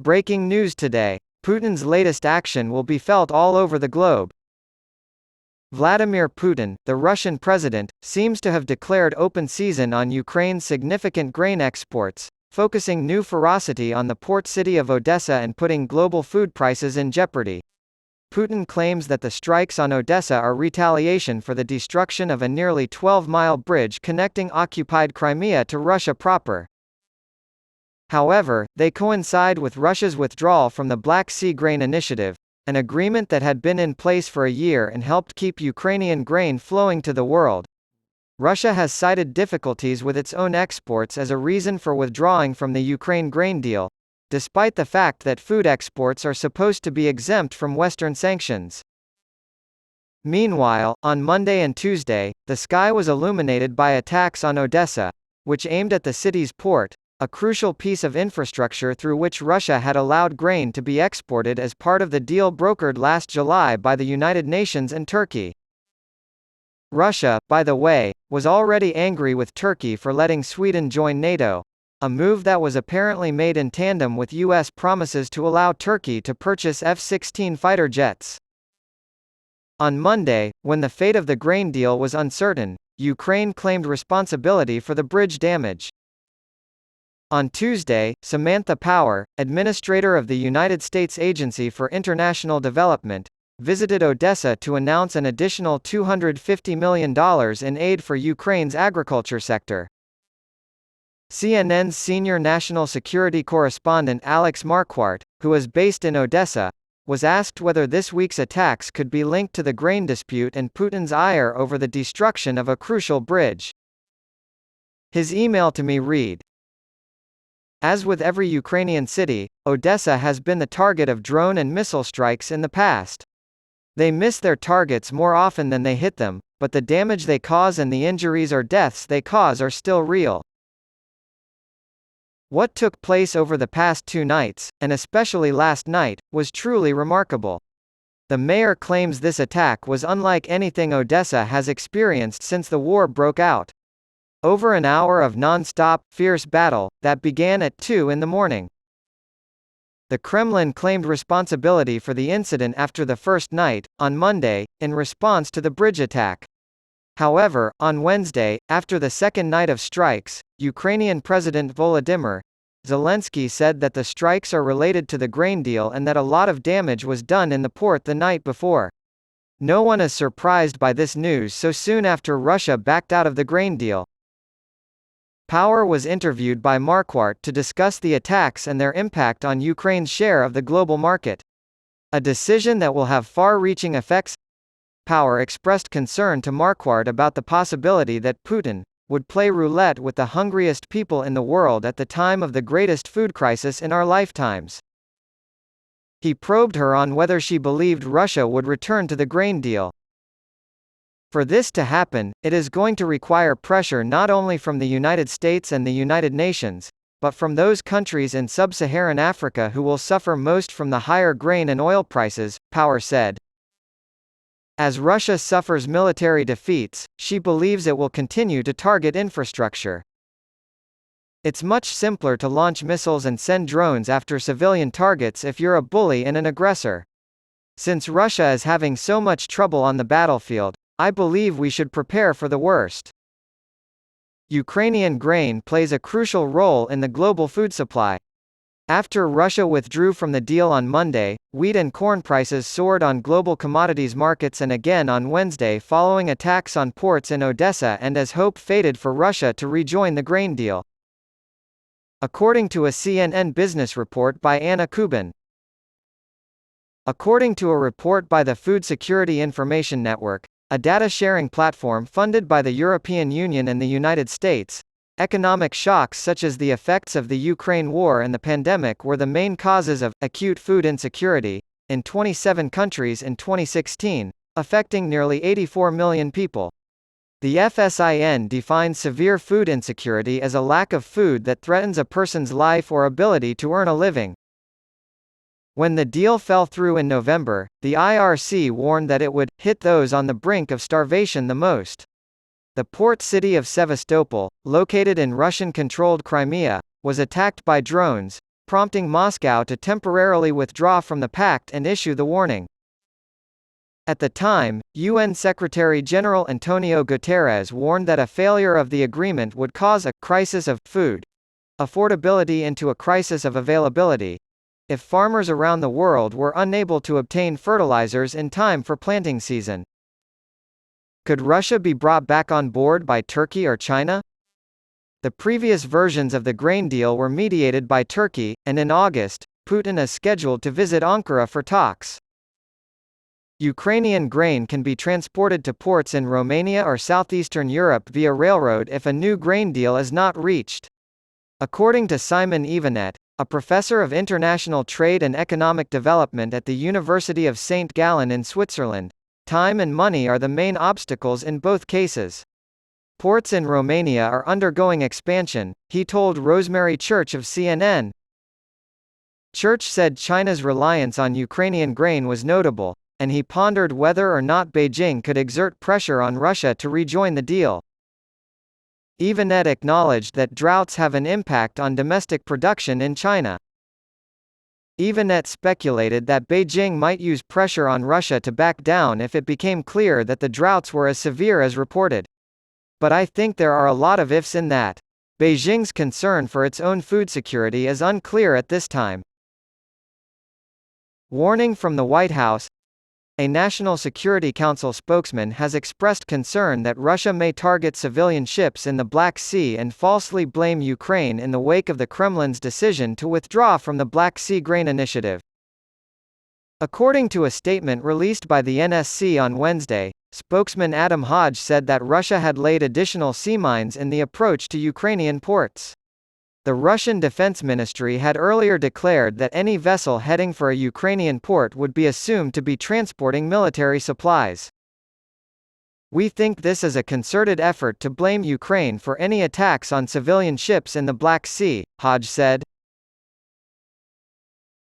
Breaking news today. Putin's latest action will be felt all over the globe. Vladimir Putin, the Russian president, seems to have declared open season on Ukraine's significant grain exports, focusing new ferocity on the port city of Odessa and putting global food prices in jeopardy. Putin claims that the strikes on Odessa are retaliation for the destruction of a nearly 12-mile bridge connecting occupied Crimea to Russia proper. However, they coincide with Russia's withdrawal from the Black Sea Grain Initiative, an agreement that had been in place for a year and helped keep Ukrainian grain flowing to the world. Russia has cited difficulties with its own exports as a reason for withdrawing from the Ukraine grain deal, despite the fact that food exports are supposed to be exempt from Western sanctions. Meanwhile, on Monday and Tuesday, the sky was illuminated by attacks on Odessa, which aimed at the city's port, a crucial piece of infrastructure through which Russia had allowed grain to be exported as part of the deal brokered last July by the United Nations and Turkey. Russia, by the way, was already angry with Turkey for letting Sweden join NATO, a move that was apparently made in tandem with U.S. promises to allow Turkey to purchase F-16 fighter jets. On Monday, when the fate of the grain deal was uncertain, Ukraine claimed responsibility for the bridge damage. On Tuesday, Samantha Power, administrator of the United States Agency for International Development, visited Odessa to announce an additional $250 million in aid for Ukraine's agriculture sector. CNN's senior national security correspondent Alex Marquardt, who is based in Odessa, was asked whether this week's attacks could be linked to the grain dispute and Putin's ire over the destruction of a crucial bridge. His email to me read, "As with every Ukrainian city, Odessa has been the target of drone and missile strikes in the past. They miss their targets more often than they hit them, but the damage they cause and the injuries or deaths they cause are still real. What took place over the past 2 nights, and especially last night, was truly remarkable. The mayor claims this attack was unlike anything Odessa has experienced since the war broke out. Over an hour of non-stop, fierce battle, that began at 2 in the morning. The Kremlin claimed responsibility for the incident after the first night, on Monday, in response to the bridge attack. However, on Wednesday, after the second night of strikes, Ukrainian President Volodymyr Zelensky said that the strikes are related to the grain deal and that a lot of damage was done in the port the night before. No one is surprised by this news so soon after Russia backed out of the grain deal. Power was interviewed by Marquardt to discuss the attacks and their impact on Ukraine's share of the global market. A decision that will have far-reaching effects. Power expressed concern to Marquardt about the possibility that Putin would play roulette with the hungriest people in the world at the time of the greatest food crisis in our lifetimes. He probed her on whether she believed Russia would return to the grain deal. For this to happen, it is going to require pressure not only from the United States and the United Nations, but from those countries in sub-Saharan Africa who will suffer most from the higher grain and oil prices, Power said. As Russia suffers military defeats, she believes it will continue to target infrastructure. It's much simpler to launch missiles and send drones after civilian targets if you're a bully and an aggressor. Since Russia is having so much trouble on the battlefield, I believe we should prepare for the worst. Ukrainian grain plays a crucial role in the global food supply. After Russia withdrew from the deal on Monday, wheat and corn prices soared on global commodities markets and again on Wednesday following attacks on ports in Odessa and as hope faded for Russia to rejoin the grain deal. According to a CNN business report by Anna Kubin. According to a report by the Food Security Information Network, a data-sharing platform funded by the European Union and the United States, economic shocks such as the effects of the Ukraine war and the pandemic were the main causes of acute food insecurity in 27 countries in 2016, affecting nearly 84 million people. The FSIN defines severe food insecurity as a lack of food that threatens a person's life or ability to earn a living. When the deal fell through in November, the IRC warned that it would hit those on the brink of starvation the most. The port city of Sevastopol, located in Russian-controlled Crimea, was attacked by drones, prompting Moscow to temporarily withdraw from the pact and issue the warning. At the time, UN Secretary-General Antonio Guterres warned that a failure of the agreement would cause a crisis of food affordability into a crisis of availability if farmers around the world were unable to obtain fertilizers in time for planting season. Could Russia be brought back on board by Turkey or China? The previous versions of the grain deal were mediated by Turkey, and in August, Putin is scheduled to visit Ankara for talks. Ukrainian grain can be transported to ports in Romania or southeastern Europe via railroad if a new grain deal is not reached. According to Simon Evenet, a professor of international trade and economic development at the University of St. Gallen in Switzerland, time and money are the main obstacles in both cases. Ports in Romania are undergoing expansion, he told Rosemary Church of CNN. Church said China's reliance on Ukrainian grain was notable, and he pondered whether or not Beijing could exert pressure on Russia to rejoin the deal. Evenet acknowledged that droughts have an impact on domestic production in China. Evenet speculated that Beijing might use pressure on Russia to back down if it became clear that the droughts were as severe as reported. But I think there are a lot of ifs in that. Beijing's concern for its own food security is unclear at this time. Warning from the White House. A National Security Council spokesman has expressed concern that Russia may target civilian ships in the Black Sea and falsely blame Ukraine in the wake of the Kremlin's decision to withdraw from the Black Sea Grain Initiative. According to a statement released by the NSC on Wednesday, spokesman Adam Hodge said that Russia had laid additional sea mines in the approach to Ukrainian ports. The Russian Defense Ministry had earlier declared that any vessel heading for a Ukrainian port would be assumed to be transporting military supplies. We think this is a concerted effort to blame Ukraine for any attacks on civilian ships in the Black Sea, Hodge said.